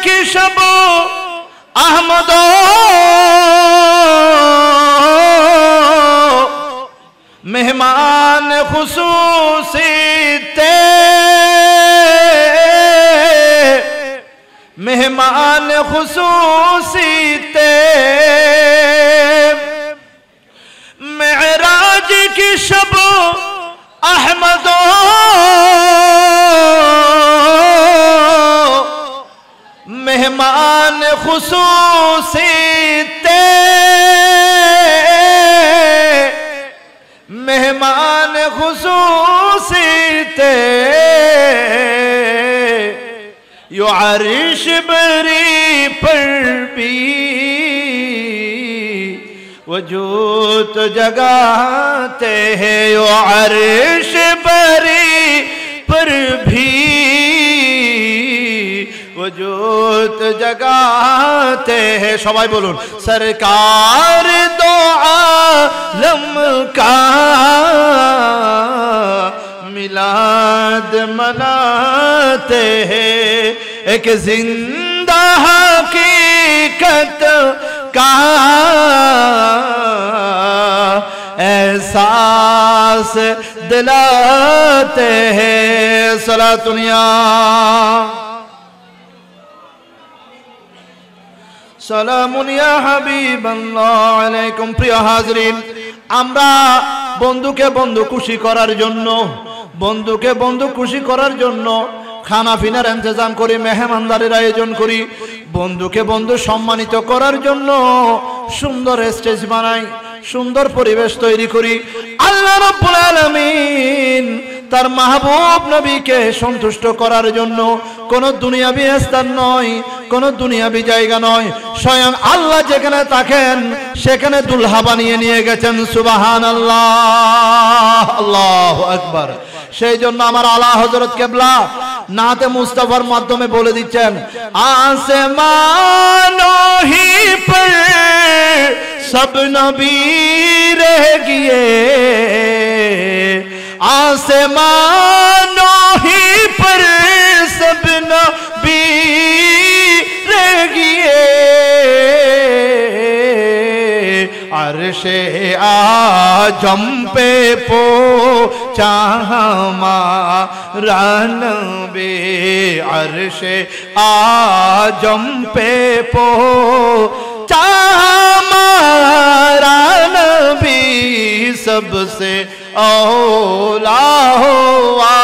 की शब अहमदो मेहमान खुसूसी ते मेहमान खुसूसी ते मेराज की शब अहमदो मेहमान खुसूसी ते मेहमान खुसूसी ते यो अर्श बरी पर भी वजूद जगाते हैं यो अर्श बरी पर भी वजूद जगाते हैं सबाई बोलून सरकार दो आलम का मिलाद मनाते हैं एक जिंदा हकीकत का एहसास दिलाते हैं सलातुनिया सलामुनिया हबीबल्लाह अलैकुम प्रिय हाजरीन আমরা বন্ধুকে বন্ধু খুশি করার জন্য বন্ধুকে বন্ধু খুশি করার জন্য খানা পিনার ইন্তজাম করি মেহমানদারির আয়োজন করি বন্ধুকে বন্ধু সম্মানিত করার জন্য সুন্দর স্টেজ বানাই সুন্দর পরিবেশ তৈরি করি আল্লাহ রাব্বুল আলামিন তার মাহবুব নবীকে সন্তুষ্ট করার জন্য কোন দুনিয়াবি স্থান নয় কোন দুনিয়াবি জায়গা নয় স্বয়ং আল্লাহ যেখানে থাকেন সেখানে দুলহা বানিয়ে নিয়ে গেছেন সুবহানাল্লাহ আল্লাহু আকবার সেই জন্য আমার আলা হযরত কিবলা নাতে মুস্তাফার মাধ্যমে বলে দিচ্ছেন আসমানো হি পর সব নবী রহ গিয়ে आसमानों ही पर सब नबी रह गए अर्शे आजम पे पहुंचा हमारा नबी अर्शे आजम पे पहुंचा हमारा नबी सबसे औला हुआ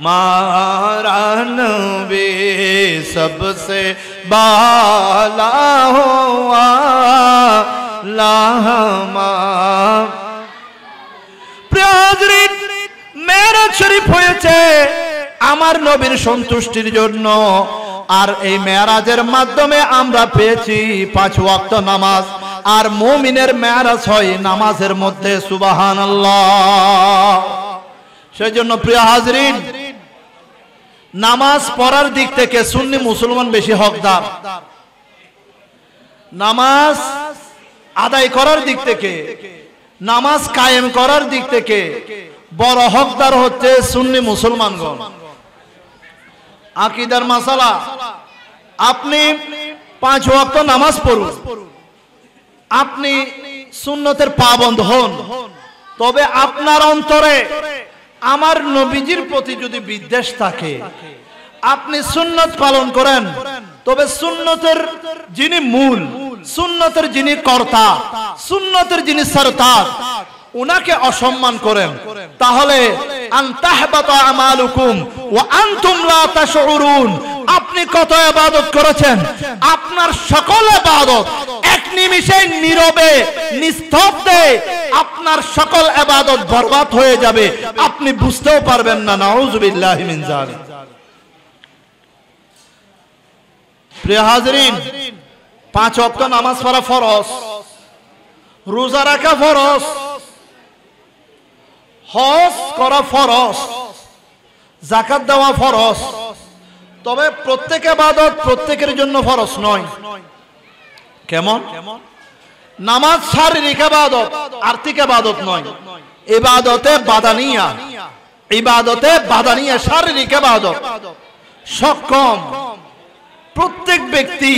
मारा नबी सबसे बाला हुआ लाहमा প্রিয় মেরাজ শরীফ হয়েছে আমার নবীর সন্তুষ্টির জন্য আর এই মেরাজের মাধ্যমে আমরা পেয়েছি 5 ওয়াক্ত নামাজ আর মুমিনের মেরাজ হয় নামাজের মধ্যে সুবহানাল্লাহ সেজন্য প্রিয় হাজরিন নামাজ পড়ার দিক থেকে সুন্নি মুসলমান বেশি হকদার নামাজ আদায় করার দিক থেকে নামাজ কায়েম করার দিক থেকে বড় হকদার হচ্ছে সুন্নি মুসলমানগণ আকীদার মাসালা আপনি 5 ওয়াক্ত নামাজ পড়ুন আপনি সুন্নতের পাবন্দ হন তবে আপনার অন্তরে আমার নবীজির প্রতি যদি বিদ্বেষ থাকে আপনি সুন্নত পালন করেন তবে সুন্নতের যিনি মূল সুন্নতের যিনি কর্তা সুন্নতের যিনি সরতাজ উনাকে অসম্মান করেন তাহলে আনতাহবাতা আমালুকুম ওয়া আনতুম লা তাশউরুন আপনি কত ইবাদত করেছেন আপনার সকল ইবাদত এক নিমিষে নীরবে নিস্তব্ধে আপনার সকল ইবাদত বরবাদ হয়ে যাবে আপনি বুঝতেও পারবেন না নাউযুবিল্লাহি মিন যালিক প্রিয় হাজরিন 5 ওয়াক্ত নামাজ পড়া ফরজ রোজা রাখা ফরজ হজ করা ফরজ যাকাত দেওয়া ফরজ তবে প্রত্যেক ইবাদত প্রত্যেকের জন্য ফরজ নয় কেমন নামাজ শারীরিক ইবাদত আর্থিক ইবাদত নয় ইবাদতে বাদানিয়া শারীরিক ইবাদত সক্ষম প্রত্যেক ব্যক্তি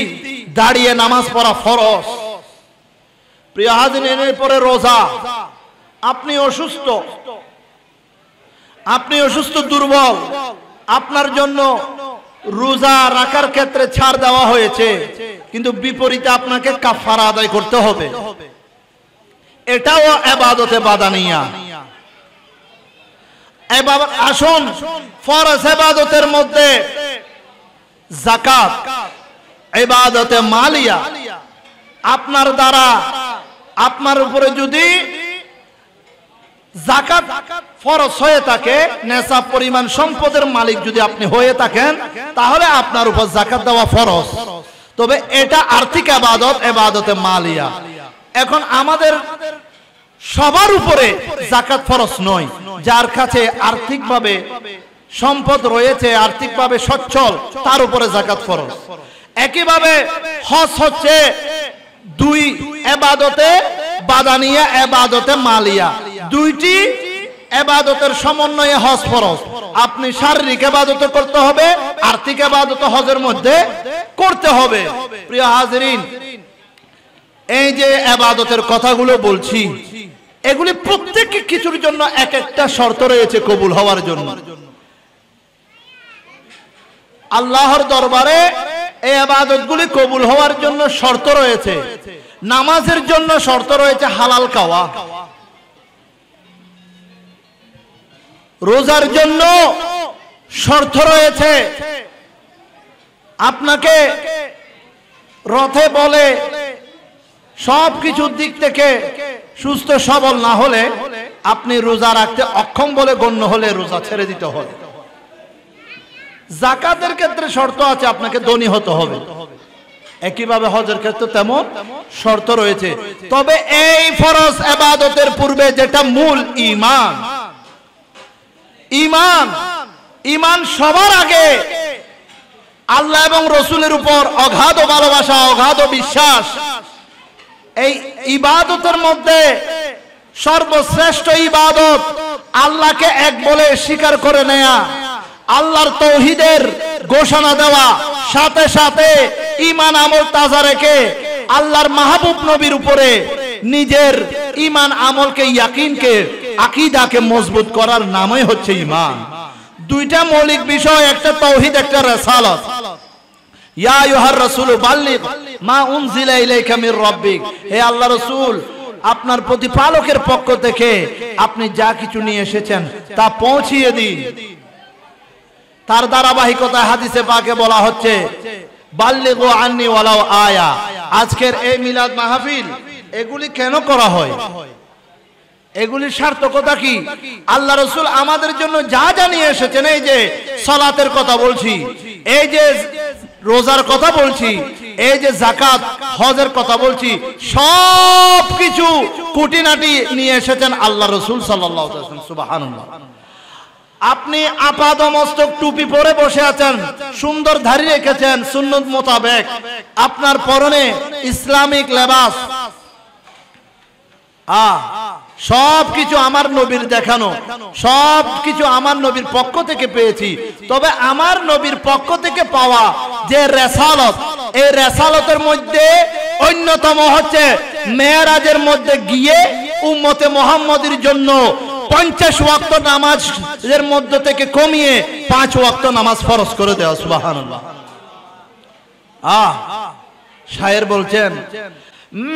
দাঁড়িয়ে নামাজ পড়া ফরজ। প্রিয় হাজিরিন, এর পরে রোজা। আপনি অসুস্থ দুর্বল, আপনার জন্য রোজা রাখার ক্ষেত্রে ছাড় দেওয়া হয়েছে, কিন্তু বিপরীতে আপনাকে কাফারা আদায় করতে হবে। এটাও ইবাদতে বাদানিয়া। আসুন, ফরজ ইবাদতের মধ্যে যাকাত ইবাদতে মালিয়া। আপনার দ্বারা আপনার উপরে যদি যাকাত ফরজ হয়ে থাকে, নেশাব পরিমাণ সম্পদের মালিক যদি আপনি হয়ে থাকেন, তাহলে আপনার উপর যাকাত দেওয়া ফরজ। তবে এটা আর্থিক ইবাদত, ইবাদতে মালিয়া। এখন আমাদের সবার উপরে যাকাত ফরজ নয়। যার কাছে আর্থিকভাবে সম্পদ রয়েছে, আর্থিকভাবে সচ্ছল, তার উপরে যাকাত ফরজ। একইভাবে হজ হচ্ছে দুই ইবাদতে বাদানিয়া, ইবাদতে মালিয়া, দুইটি ইবাদতের সমন্বয়ে হজ ফরজ। আপনি শারীরিক ইবাদত করতে হবে, আর্থিক ইবাদত হজের মধ্যে করতে হবে। প্রিয় হাজিরিন, এই যে ইবাদতের কথাগুলো বলছি, এগুলি প্রত্যেক কিছুর জন্য এক একটা শর্ত রয়েছে কবুল হওয়ার জন্য। আল্লাহর দরবারে এই ইবাদতগুলি কবুল হওয়ার জন্য শর্ত রয়েছে। নামাজের জন্য শর্ত রয়েছে হালাল খাওয়া, রোজার জন্য শর্ত রয়েছে আপনাকে রথে বলে সবকিছুর দিক থেকে সুস্থ সবল না হলে আপনি রোজা রাখতে অক্ষম বলে গণ্য হলে রোজা ছেড়ে দিতে হবে। যাকাতের ক্ষেত্রে শর্ত আছে, আপনাকে ধনী হতে হবে। একইভাবে হজের ক্ষেত্রে তেমন শর্ত রয়েছে। তবে এই ফরজ ইবাদতের পূর্বে যেটা মূল ঈমান, ঈমান সবার আগে আল্লাহ এবং রসুলের উপর অগাধ ভালোবাসা, অগাধ বিশ্বাস। এই ইবাদতের মধ্যে সর্বশ্রেষ্ঠ ইবাদত আল্লাহকে এক বলে স্বীকার করে নেয়া, আল্লাহর তাওহীদের ঘোষণা দেওয়া, সাথে সাথে ঈমান আমল তাজা রেখে আল্লাহর মাহবুব নবীর উপরে নিজের ঈমান আমলকে, ইয়াকিনকে, আকীদাকে মজবুত করার নামই হচ্ছে ঈমান। দুইটা মৌলিক বিষয়, একটা তাওহীদ, একটা রিসালাত। ইয়া আইয়ুহার রাসূল বাল্লিগ মা উনজিলা ইলাইকা মির রাব্বিক, হে আল্লাহ রাসূল, আপনার প্রতিপালকের পক্ষ থেকে আপনি যা কিছু নিয়ে এসেছেন তা পৌঁছিয়ে দিন। তার ধারাবাহিকতায় হাদিসে পাকে বলা হচ্ছে বাল্লিগু আন্নি ওয়ালাউ আয়া। আজকের এই মিলাদ মাহফিল এগুলি কেন করা হয়? এগুলির সার্থকতা কি? আল্লাহ রাসূল আমাদের জন্য যা জানিয়ে এসেছেন, এই যে সালাতের কথা বলছি, এই যে রোজার কথা বলছি, এই যে যাকাত হজের কথা বলছি, সব কিছু খুঁটিনাটি নিয়ে এসেছেন আল্লাহ রাসূল সাল্লাল্লাহু আলাইহি ওয়াসাল্লাম। সুবহানাল্লাহ। আপনি আপাদমস্তক টুপি পরে বসে আছেন, সুন্দর দাড়ি রেখেছেন সুন্নত মোতাবেক, আপনার পরনে ইসলামিক লেবাস, সবকিছু আমার নবীর দেখানো, সবকিছু আমার নবীর পক্ষ থেকে পেয়েছি। তবে আমার নবীর পক্ষ থেকে পাওয়া যে রেসালত, এই রেসালতের মধ্যে অন্যতম হচ্ছে মেরাজের মধ্যে গিয়ে উম্মতে মুহাম্মদের জন্য 50 ওয়াক্ত নামাজের মধ্যে থেকে কমিয়ে 5 ওয়াক্ত নামাজ ফরজ করে দেওয়া। সুবহানাল্লাহ। শায়ের বলছেন,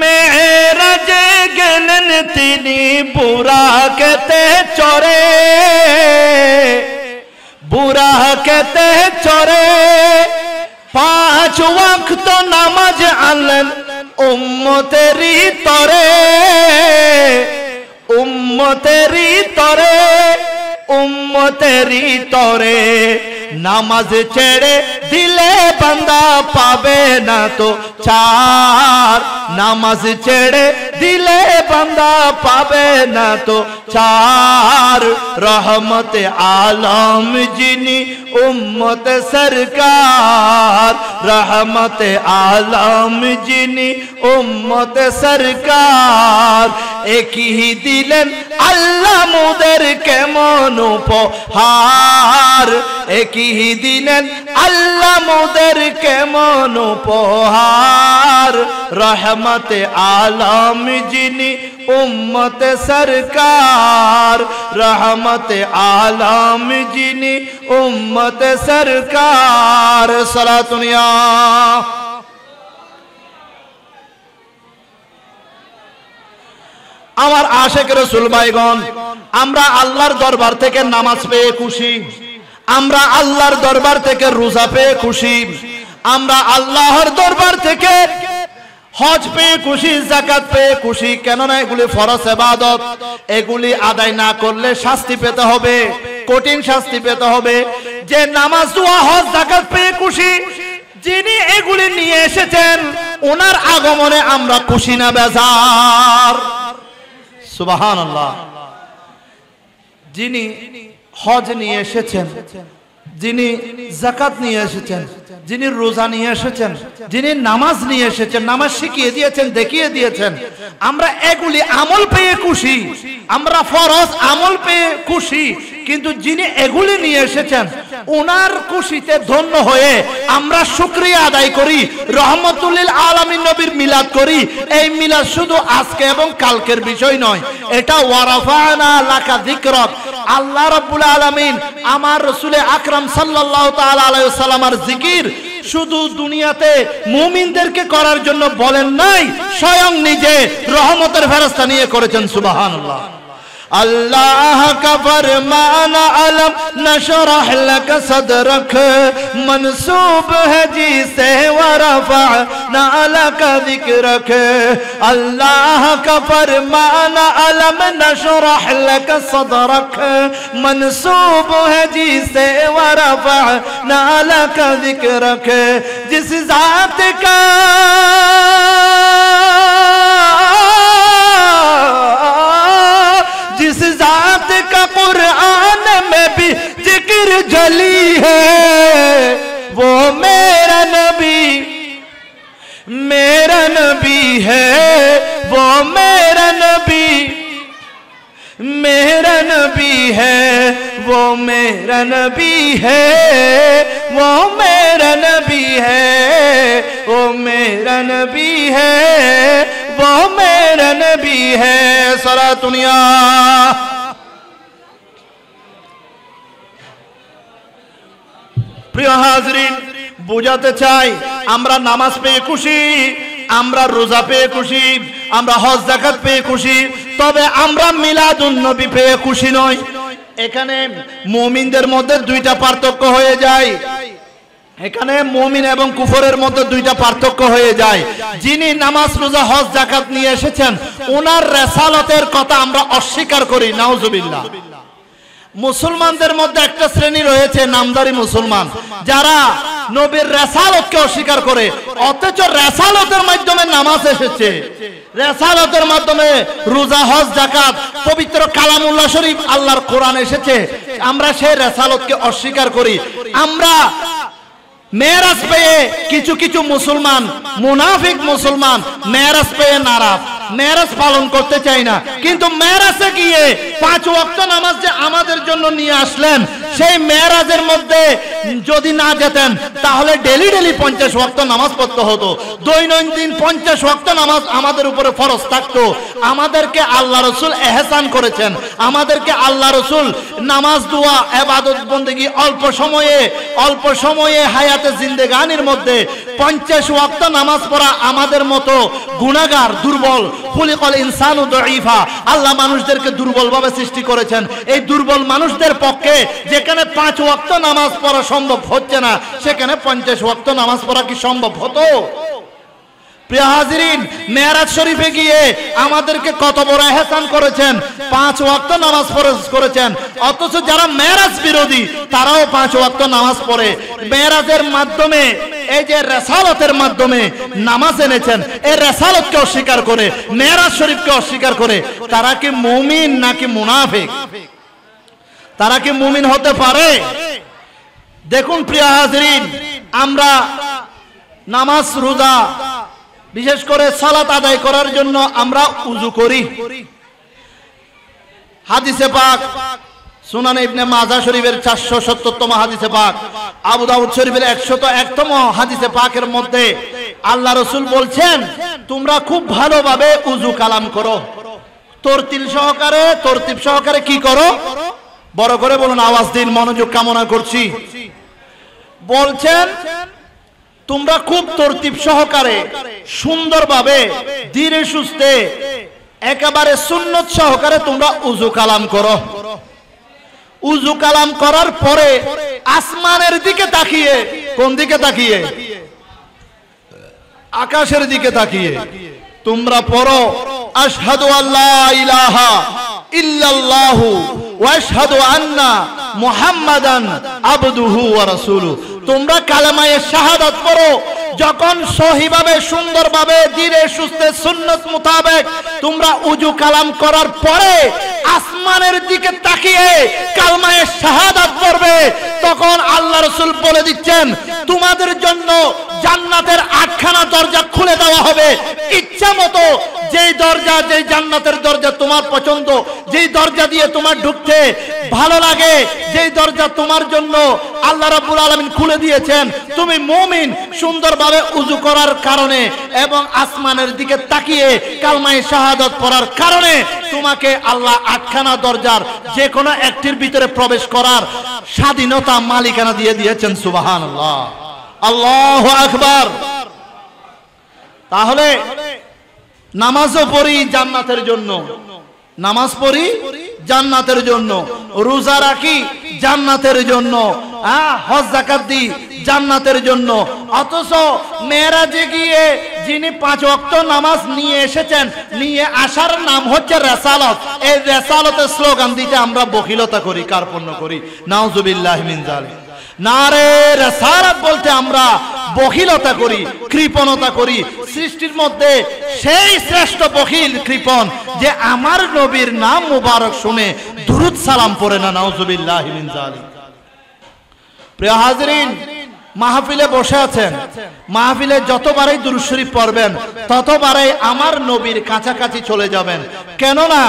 মেরাজে গেলেন তিনি বুরাকেতে চড়ে, বুরাকেতে চড়ে 5 ওয়াক্ত নামাজ আনলেন উম্মতেরই তরে, উম্মতেরই তরে, উম্মতেরই তরে। নামাজ ছেড়ে দিলে বান্দা পাবে না তো ছাড়, নামাজ ছেড়ে দিলে বান্দা পাবে না তো ছাড়। রহমতে আলম যিনি উম্মত সরকার, রহমতে আলম যিনি উম্মত সরকার। একই দিলেন আল্লাহ মোদের কেমন উপহার, একই দিনে আল্লাহ মোদের কেমন উপহার রহমতে আলম যিনি উম্মতে সরকার রহমতে আলম যিনি উম্মতে সরকার সালাতুনিয়া আমার আশিক রাসূল ভাইগণ আমরা আল্লাহর দরবার থেকে নামাজ পেয়ে খুশি আমরা আল্লাহর দরবার থেকে রোজা পেয়ে খুশি আমরা আল্লাহর দরবার থেকে হজ পেয়ে খুশি যাকাত পেয়ে খুশি কেননা এগুলি ফরজ ইবাদত এগুলি আদায় না করলে শাস্তি পেতে হবে কঠিন শাস্তি পেতে হবে যে নামাজ দোয়া হজ যাকাত পেয়ে খুশি যিনি এগুলি নিয়ে এসেছেন ওনার আগমনে আমরা খুশি না বেজার সুবহানাল্লাহ যিনি হজ নিয়ে এসেছেন যিনি যাকাত নিয়ে এসেছেন যিনি রোজা নিয়ে এসেছেন যিনি নামাজ নিয়ে এসেছেন নামাজ শিখিয়ে দিয়েছেন দেখিয়ে দিয়েছেন আমরা এগুলি আমল পেয়ে খুশি আমরা ফরজ আমল পেয়ে খুশি কিন্তু যিনি এগুলি নিয়ে এসেছেন ওনার খুশিতে ধন্য হয়ে আমরা শুকরিয়া আদায় করি রহমতুল লিল আলামিন নবীর মিলাদ করি এই মিলাদ শুধু আজকে এবং কালকের বিষয় নয় এটা ওয়ারাফানা লাকা যিকরাক আল্লাহ রাব্বুল আলামিন আমার রাসূল আকরাম সাল্লাল্লাহু তাআলা আলাইহি ওয়াসাল্লামের জিকির শুধু দুনিয়াতে মুমিনদেরকে করার জন্য বলেন নাই স্বয়ং নিজে রহমতের ফেরেশতা নিয়ে করেছেন সুবহানাল্লাহ अल्लाह का फरमाना अलम नशरह लक सदरक मंसूब है जिसे वरफअना लक जिक्रक अल्लाह का फरमाना अलम नशरह लक सदरक मंसूब है जिसे वरफअना लक जिक्रक जिस जात का जिस जात का कुरान में भी जिक्र जली है वो मेरा नबी है वो मेरा नबी है वो मेरा नबी है वो मेरा नबी है वो मेरा नबी है वो मेरा नबी है सलातुनिया প্রিয় হাজরিন বুঝাতে চাই আমরা নামাজ পেয়ে খুশি আমরা রোজা পেয়ে খুশি আমরা হজ যাকাত পেয়ে খুশি তবে আমরা মিলাদুন নবী পেয়ে খুশি নই এখানে মুমিনদের মধ্যে দুইটা পার্থক্য হয়ে যায় এখানে মুমিন এবং কুফরের মধ্যে দুইটা পার্থক্য হয়ে যায় যিনি নামাজ রোজা হজ যাকাত নিয়ে এসেছেন ওনার রিসালাতের কথা আমরা অস্বীকার করি নাউজুবিল্লাহ মুসলমানদের মধ্যে একটা শ্রেণী রয়েছে নামদারি মুসলমান যারা নবীর রিসালাতকে অস্বীকার করে অথচ রিসালাতের মাধ্যমে নামাজ এসেছে রিসালাতের মাধ্যমে রোজা হজ যাকাত পবিত্র কালামুল্লাহ শরীফ আল্লাহর কোরআন এসেছে আমরা সেই রিসালাতকে অস্বীকার করি আমরা মেরাজ পেয়ে কিছু কিছু মুসলমান মুনাফিক মুসলমান মেরাজ পেয়ে নারাজ মেরাজ পালন করতে চাই না কিন্তু মেরাজে গিয়ে 5 ওয়াক্ত নামাজ যে আমাদের জন্য নিয়ে আসলেন সেই মেরাজের মধ্যে যদি না যেতেন তাহলে ডেলি 50 ওয়াক্ত নামাজ পড়তে হতো দৈনন্দিন 50 ওয়াক্ত নামাজ আমাদের উপরে ফরজ থাকতো আমাদেরকে আল্লাহ রাসূল ইহসান করেছেন আমাদেরকে আল্লাহ রাসূল নামাজ দোয়া ইবাদত বندگی অল্প সময়ে হায়াতে জিন্দেগানির মধ্যে 50 ওয়াক্ত নামাজ পড়া আমাদের মতো গুনাহগার দুর্বল খুলিকাল ইনসানু দাঈফা আল্লাহ মানুষদেরকে দুর্বল ভাবে সৃষ্টি করেছেন এই দুর্বল মানুষদের পক্ষে যেখানে 5 ওয়াক্ত নামাজ পড়া সম্ভব হচ্ছে না সেখানে 50 ওয়াক্ত নামাজ পড়া কি সম্ভব হতো প্রিয় হাজিরিন মেরাজ শরীফে গিয়ে আমাদেরকে কত বড় ইহসান করেছেন 5 ওয়াক্ত নামাজ ফরজ করেছেন অথচ যারা মেরাজ বিরোধী তারাও 5 ওয়াক্ত নামাজ পড়ে মেরাজের মাধ্যমে এই যে রিসালাতের মাধ্যমে নামাজ এনেছেন এই রিসালাতকে অস্বীকার করে মেরাজ শরীফকে অস্বীকার করে তারা কি মুমিন নাকি মুনাফিক তারা কি মুমিন হতে পারে দেখুন প্রিয় হাজিরিন আমরা নামাজ রোজা বিশেষ করে সালাত আদায় করার জন্য আমরা ওযু করি হাদিসে পাক সুনান ইবনে মাজাহ শরীফের 470তম হাদিসে পাক, আবু দাউদ শরীফের 101তম হাদিসে পাকের মধ্যে আল্লাহ রাসূল বলছেন, তোমরা খুব ভালোভাবে উযু কালাম করো, তরতিল সহকারে, তরতিব সহকারে কি করো? বড় করে বলুন, আওয়াজ দিন, মনোযোগ কামনা করছি। বলছেন তোমরা খুব তরতিব সহকারে, সুন্দরভাবে, ধীরে সুস্থে, একেবারে সুন্নত সহকারে তোমরা উযু কালাম করো। উযু কালাম করার পরে আসমানের দিকে তাকিয়ে, কোন দিকে তাকিয়ে? আকাশের দিকে তাকিয়ে তোমরা পড়ো, আশহাদু আল্লা ইলাহা ইল্লাল্লাহু ওয়া আশহাদু আন্না মুহাম্মাদান আবদুহু ওয়া রাসূলুহু। তোমরা কালেমায়ে শাহাদাত পড়ো। যখন সহিভাবে, সুন্দরভাবে, ধীরে সুস্থে, সুন্নত মোতাবেক তোমরা উযু কালাম করার পরে আসমানের দিকে তাকিয়ে কালেমায়ে শাহাদাত পড়বে, তখন আল্লাহ রাসূল বলে দিচ্ছেন, তোমাদের জন্য জান্নাতের 8খানা দরজা খুলে দেওয়া হবে। ইচ্ছা মতো যেই দরজা, যেই জান্নাতের দরজা তোমার পছন্দ, যেই দরজা দিয়ে তোমার ঢুকতে ভালো লাগে, যেই দরজা তোমার জন্য আল্লাহ রাব্বুল আলামিন খুলে দিয়েছেন, তুমি মুমিন সুন্দরভাবে উযু করার কারণে এবং আসমানের দিকে তাকিয়ে কালমায়ে শাহাদাত পড়ার কারণে তোমাকে আল্লাহ 8খানা দরজার যে কোনো একটির ভিতরে প্রবেশ করার স্বাধীনতা, মালিকানা দিয়ে দিয়েছেন। সুবহানাল্লাহ, আল্লাহু আকবার। তাহলে নামাজও পড়ি জান্নাতের জন্য, নামাজ পড়ি জান্নাতের জন্য, রোজা রাখি জান্নাতের জন্য, হজ যাকাত দিই জান্নাতের জন্য। অথচ মেরাজে গিয়ে যিনি 5 ওয়াক্ত নামাজ নিয়ে এসেছেন, নিয়ে আসার নাম হচ্ছে রিসালাত। এই রিসালাতের স্লোগান দিতে আমরা বখিলতা করি, কার্পণ্য করি। নাউজুবিল্লাহি মিন যালিক। নারে রিসালাত বলতে আমরা বখিলতা করি, কৃপণতা করি। সৃষ্টির মধ্যে সেই শ্রেষ্ঠ বখিল, কৃপণ যে আমার নবীর নাম মুবারক শুনে দুরূদ সালাম পড়ে না। নাউজুবিল্লাহি মিন যালিক। প্রিয় হাজিরিন, মাহফিলে বসে আছেন, মাহফিলে যতবারই দুরূদ শরীফ পড়বেন ততবারই আমার নবীর কাছাকাছি চলে যাবেন। কেননা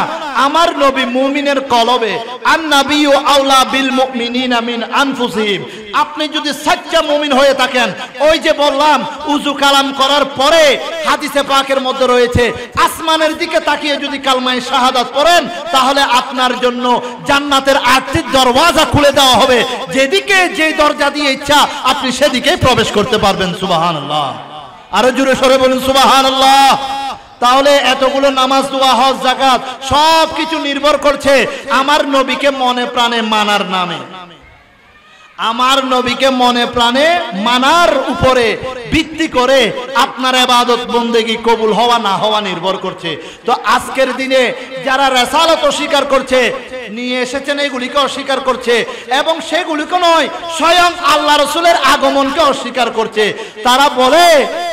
আমার নবী মুমিনের কলবে, আন নাবিয়্যু আওলা বিল মুমিনিনা মিন আনফুসিহিম। আপনি যদি সচ্চা মুমিন হয়ে থাকেন, ওই যে বললাম উযু কালাম করার পরে হাদিসে পাকের মধ্যে রয়েছে, আসমানের দিকে তাকিয়ে যদি কালমায়ে শাহাদাত পড়েন, তাহলে আপনার জন্য জান্নাতের 8টি দরওয়াজা খুলে দেওয়া হবে। যেদিকে যেই দরজা দিয়ে ইচ্ছা আপনি সেদিকেই প্রবেশ করতে পারবেন। সুবহানাল্লাহ, আরো জোরে সরে বলুন সুবহানাল্লাহ। তাহলে এতগুলো নামাজ, দোয়া, হজ, যাকাত সবকিছু নির্ভর করছে আমার নবীকে মনে প্রাণে মানার নামে, আমার নবীকে মনে প্রাণে মানার উপরে ভিত্তি করে আপনার ইবাদত বন্দেগী কবুল হওয়া না হওয়া নির্ভর করছে। তো আজকের দিনে যারা রিসালাত অস্বীকার করছে, নিয়ে এসেছেন এগুলিকে অস্বীকার করছে, এবং সেগুলিকে নয়, স্বয়ং আল্লাহ রাসূলের আগমনকে অস্বীকার করছে। তারা বলে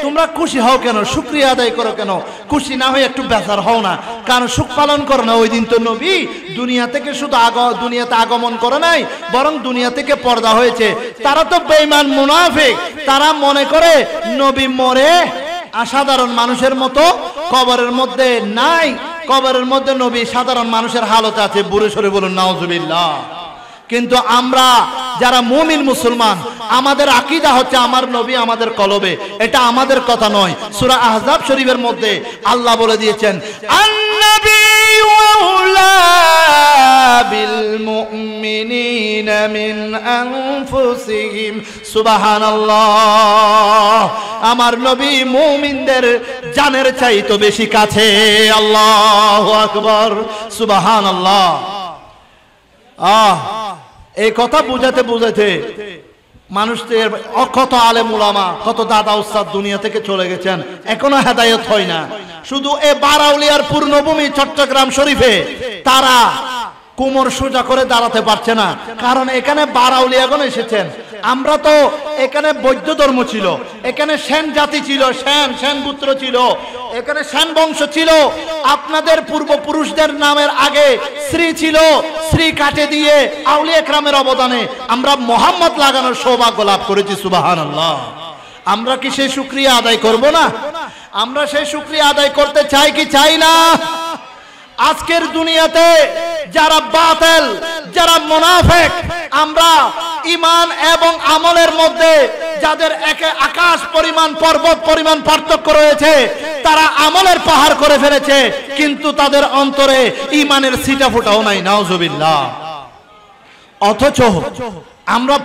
তোমরা খুশি হও কেন, শুকরিয়া আদায় করো কেন, খুশি না হয়ে একটু বেজার হও না, কারণ সুখ পালন করো না। ওই দিন তো নবী দুনিয়া থেকে শুধু দুনিয়াতে আগমন করে নাই, বরং দুনিয়া থেকে পর্দা হয়েছে। তারা তো বেঈমান মুনাফিক, তারা মনে করে নবী মরে সাধারণ মানুষের মতো কবরের মধ্যে নাই, কবরের মধ্যে নবী সাধারণ মানুষের হালত আছে। বুড়ে সরে বলুন নাউজুবিল্লাহ। কিন্তু আমরা যারা মুমিন মুসলমান, আমাদের আকীদা হচ্ছে আমার নবী আমাদের কলবে, এটা আমাদের কথা নয়। সূরা আহজাব শরীফের মধ্যে আল্লাহ বলে দিয়েছেন, আন-নাবিয়্যু আওলা বিল মুমিনিনা মিন আনফুসিহিম। সুবহানাল্লাহ, আমার নবী মুমিনদের জানের চাইতে বেশি কাছে। আল্লাহু আকবার, সুবহানাল্লাহ। এই কথা বুঝাতে বুঝাতে মানুষদের কত আলেম উলামা, কত দাদা উস্তাদ দুনিয়া থেকে চলে গেছেন, এখনো হেদায়েত হয় না। শুধু এ বারাউলিয়ার পূর্ণভূমি চট্টগ্রাম শরীফে তারা কোমর সোজা করে দাঁড়াতে পারছে না, কারণ এখানে বারাউলিয়াগণ এসেছেন। আমরা তো এখানে বৌদ্ধ ধর্ম ছিল, এখানে সেন জাতি ছিল, সেন পুত্র ছিল, এখানে সেন বংশ ছিল। আপনাদের পূর্বপুরুষদের নামের আগে শ্রী ছিল, শ্রী কাটে দিয়ে আউলিয়া কেরামের অবদানে আমরা মোহাম্মদ লাগানোর সৌভাগ্য লাভ করেছি। সুবহানাল্লাহ। আমরা কি সেই শুকরিয়া আদায় করব না? আমরা সেই শুকরিয়া আদায় করতে চাই কি চাই না? আজকের দুনিয়াতে যারা বাতিল, যারা মুনাফিক, আমরা ঈমান এবং আমলের মধ্যে যাদের একে আকাশ পরিমাণ পর্বত পরিমাণ পার্থক্য রয়েছে, তারা আমলের পাহাড় করে ফেলেছে, কিন্তু তাদের অন্তরে ঈমানের ছিটা ফোঁটাও নাই। নাউজুবিল্লাহ। অথচ আমরা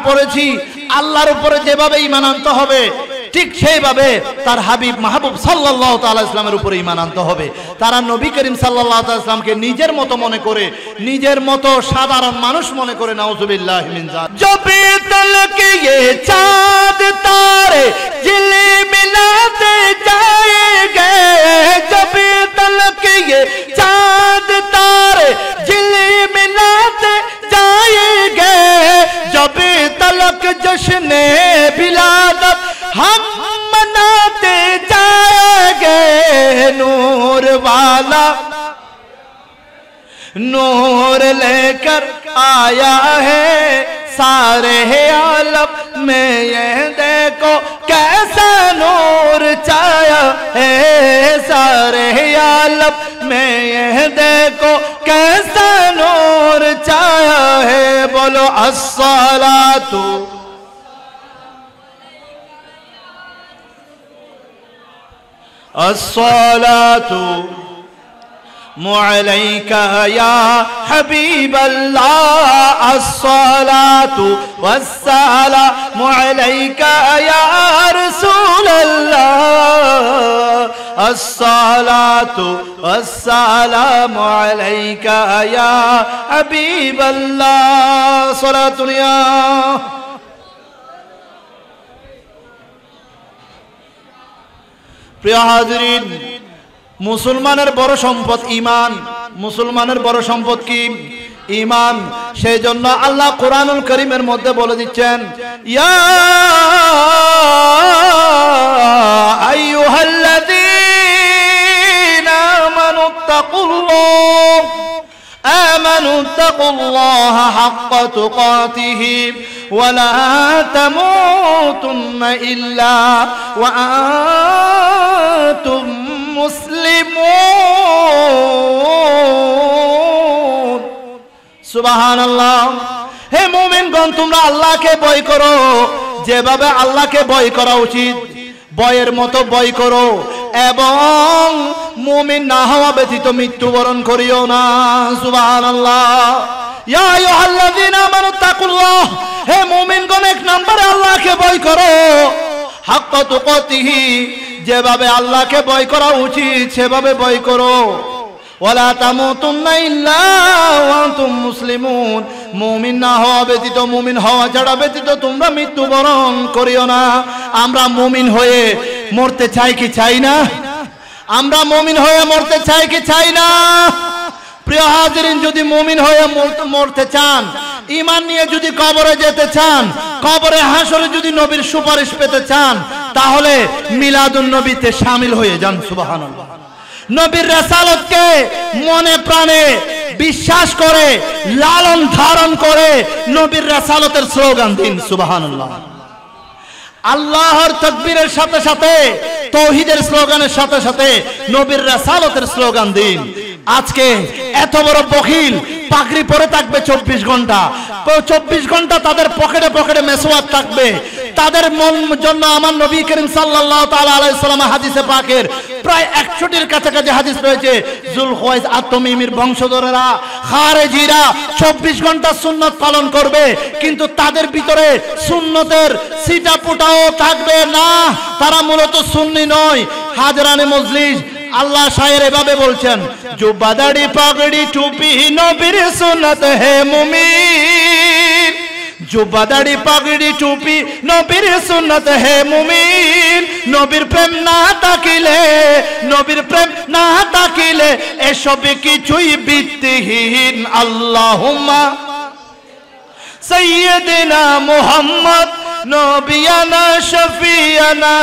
পড়েছি আল্লাহর উপরে যেভাবে ঈমান আনতে হবে, ঠিক সেইভাবে তার হাবিব মাহবুব সাল্লাল্লাহু তাআলা ইসলামের উপরে ঈমান আনতে হবে। তারা নবী করিম সাল্লাল্লাহু তাআলা ইসলামকে নিজের মতো মনে করে, নিজের মতো সাধারণ মানুষ মনে করে। নাউজুবিল্লাহি মিন যালিক। জবে তলক ये चाঁদ तारे जिले मिलाते जाएंगे, जबे तलक ये चाँद तारे जिले मिलाते जाएंगे, जबे तलक जश्ने विलादत हम मनाते जाएंगे। नूर वाला नूर लेकर आया है सारे आलम में, ये देखो कैसा नूर छाया है सारे आलम में, ये देखो कैसा नूर छाया है। बोलो अस्सलातु अस्सलातु मुअलैका या हबीब अल्लाह, अस्सलातु वस्सलामु अलैका या रसूल अल्लाह, अस्सलातु वस्सलामु अलैका या हबीब अल्लाह। सलातुनिया प्रिय हाज़रीन, मुसलमानेर बड़ सम्पद ईमान। मुसलमानेर बड़ सम्पद की ईमान। সেই জন্য আল্লাহ কুরআনুল কারীমের মধ্যে বলে দিচ্ছেন, ইয়া আইয়ুহাল্লাযীনা আমানুত্তাকুল্লাহ হাক্কা তুকাতিহি ওয়া লা তামুতুন্না ইল্লা ওয়া আনতুম মুসলিমুন। সুবহানাল্লাহ। হে মুমিনগণ, তোমরা আল্লাহকে ভয় করো যেভাবে আল্লাহকে ভয় করা উচিত, ভয়ের মতো ভয় করো, এবং মুমিন না হওয়া ব্যতীত মৃত্যুবরণ করিও না। সুবহানাল্লাহ। ইয়া আইয়ুহাল্লাযীনা আমানুত্তাকুল্লাহ, হে মুমিনগণ, এক নম্বরে আল্লাহকে ভয় করো, হাক্কা তুকাতিহি, যেভাবে আল্লাহকে ভয় করা উচিত সেভাবে ভয় করো। ওয়ালা তামুতুন্না ইল্লা ওয়া আনতুম মুসলিমুন, মুমিন না হওয়া ব্যতীত, মুমিন হওয়া ছাড়া ব্যতীত তোমরা মৃত্যুবরণ করিও না। আমরা মুমিন হয়ে মরতে চাই কি চাই না? আমরা মুমিন হয়ে মরতে চাই কি চাই না? প্রিয় হাজিরিন, যদি মুমিন হয়ে মরতে চান, ঈমান নিয়ে যদি কবরে যেতে চান, কবরে হাসরে যদি নবীর সুপারিশ পেতে চান, তাহলে মিলাদুন নবীতে শামিল হয়ে যান। সুবহানাল্লাহ। নবীর রাসালাতকে মনে প্রাণে বিশ্বাস করে, লালন ধারণ করে নবীর রাসালাতের স্লোগান দিন। সুবহানাল্লাহ। আল্লাহর তাকবীরের সাথে সাথে, তাওহীদের স্লোগানের সাথে সাথে নবীর রাসালাতের স্লোগান দিন। আজকে এত বড় বখিল পাগড়ি পরে থাকবে 24 ঘন্টা, 24 ঘন্টা তাদের পকেটে পকেটে মেসওয়াক থাকবে। তাদের মন জন্য আমার নবী করিম সাল্লাল্লাহু তাআলা আলাইহি সাল্লাম হাদিসে পাকের প্রায় 100টির কাছাকাছি হাদিস রয়েছে। যুলখওয়াইস আত-তামিমির বংশধরেরা, খারেজিরা 24 ঘন্টা সুন্নাত পালন করবে, কিন্তু তাদের ভিতরে সুন্নতের ছিটাফোঁটাও থাকবে না। তারা মূলত সুন্নি নয়, হাজরানে মজলিস। আল্লাহ শায়ের এভাবে বলছেন, জুব্বা দাড়ি পাগড়ি টুপি নবীর সুন্নাত হে মুমিন, জুব্বা দাড়ি পাগড়ি টুপি নবীর সুন্নাত হে মুমিন। নবীর প্রেম না তাকিলে, নবীর প্রেম না তাকিলে এসব কিছুই ভিত্তিহীন। আল্লাহুম্মা সাইয়্যিদিনা মুহাম্মদ নবিয়ানা শফিয়ানা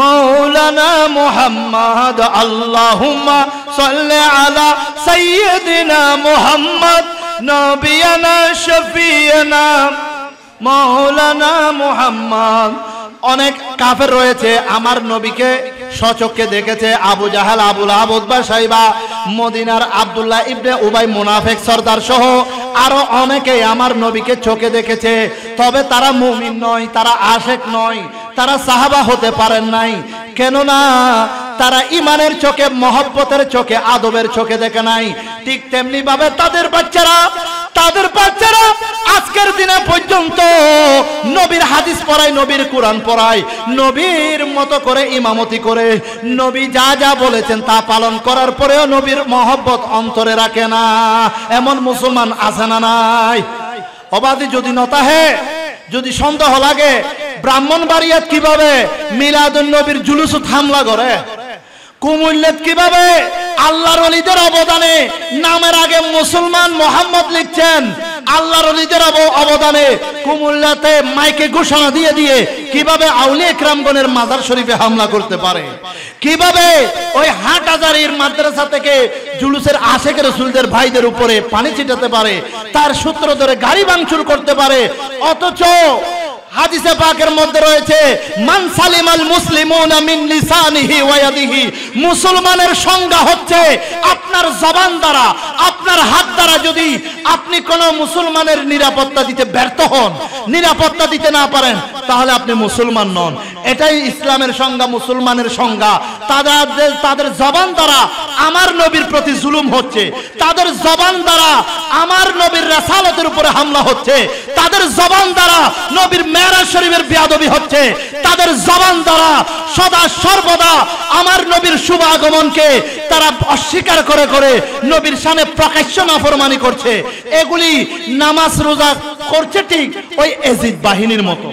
মৌলানা মুহাম্মদ, আল্লাহুম্মা সাল্লি আলা সাইয়্যিদিনা মুহাম্মদ নবিয়ানা শফিয়ানা মৌলানা মুহাম্মদ। অনেক কাফের রয়েছে আমার নবীকে স্বচক্ষে দেখেছে আবু জাহাল, আবুল আহাব, উতবা, শাইবা, মদিনার আব্দুল্লাহ ইবনে উবাই মুনাফিক সর্দার সহ আরো অনেকে আমার নবীকে চোখে দেখেছে। তবে তারা মুমিন নয়, তারা আশেক নয়, তারা সাহাবা হতে পারেন নাই। কেননা তারা ইমানের চোখে, মহব্বতের চোখে, আদবের চোখে দেখে নাই। ঠিক তেমনি ভাবে তাদের বাচ্চারা আজকের দিনে পর্যন্ত নবীর হাদিস পড়ায়, নবীর কোরআন পড়ায়, নবীর মতো করে ইমামতি করে, নবী যা যা বলেছেন তা পালন করার পরেও নবীর মহব্বত অন্তরে রাখে না। এমন মুসলমান আছে না নাই? অবাধি যদি নতা হে, যদি সন্দেহ লাগে, ব্রাহ্মণবাড়িয়াত কিভাবে মিলাদুন নবীর জুলুসত হামলা করে, কুমিল্লাত কিভাবে আল্লাহর ওলিদের অবদানে নামের আগে মুসলমান মোহাম্মদ লিখছেন, আল্লাহর ওলিদের অবদানে কুমিল্লাতে মাইকে ঘোষণা দিয়ে দিয়ে কিভাবে আউলিয়া ইকরামগণের মাজার শরীফে হামলা করতে পারে, কিভাবে ওই হাটহাজারীর মাদ্রাসা থেকে জুলুসের আশেকের রাসূলদের ভাইদের উপরে পানি ছিটাতে পারে, তার সূত্র ধরে গাড়ি ভাঙচুর করতে পারে। অথচ হাদিসে পাকের মধ্যে রয়েছে মান সালিমাল মুসলিমুনা মিন লিসানিহি ওয়া ইয়াদিহি, মুসলমানের সংজ্ঞা হচ্ছে আপনার জবান দ্বারা, আপনার হাত দ্বারা যদি আপনি কোন মুসলমানের নিরাপত্তা দিতে ব্যর্থ হন, নিরাপত্তা দিতে না পারেন, তাহলে আপনি মুসলমান নন। এটাই ইসলামের সংজ্ঞা, মুসলমানের সংজ্ঞা। তাদের জবান দ্বারা আমার নবীর প্রতি জুলুম হচ্ছে, তাদের জবান দ্বারা আমার নবীর রাসালতের উপরে হামলা হচ্ছে, তাদের জবান দ্বারা নবীর মেরাজ শরীফের বেয়াদবি হচ্ছে, তাদের জবান দ্বারা সদা সর্বদা আমার নবীর শুভ আগমনকে তারা অস্বীকার করে করে নবীর সামনে প্রকাশ্য নাফরমানি করছে। এগুলি নামাজ রোজা করছে ঠিক ওই এজিদ বাহিনীর মতো।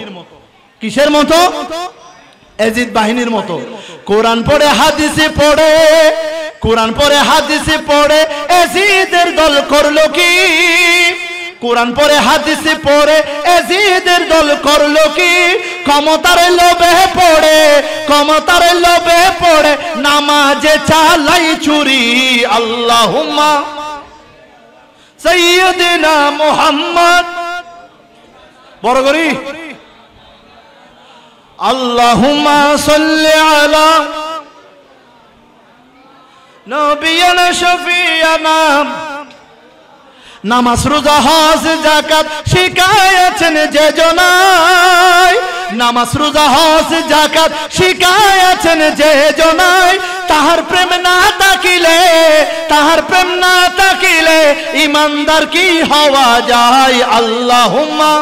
কিসের মতো? এজিদ বাহিনীর মতো। কোরআন পড়ে হাদিসে পড়ে, কোরআন পড়ে হাদিসে পড়ে এজিদের দল করলো কি? কোরআন পড়ে হাদিসে পড়ে এজিদের দল করলো কি? ক্ষমতার লোভে পড়ে, ক্ষমতার লোভে পড়ে নামাজে চালাই চুরি। আল্লাহুম্মা সাইয়্যিদিনা মুহাম্মদ, বড় করি, আল্লাহুম্মা সাল্লি আলা নবিয়ানা শফিয়ানা। নামাজ রোজা হজ যাকাত শিখায়েছেন যে জনাই, নামাজ রোজা হজ যাকাত শিখায়েছেন যে জনাই, তাহার প্রেম না থাকিলে, তাহার প্রেম না থাকিলে ইমানদার কি হওয়া যায়? আল্লাহুম্মা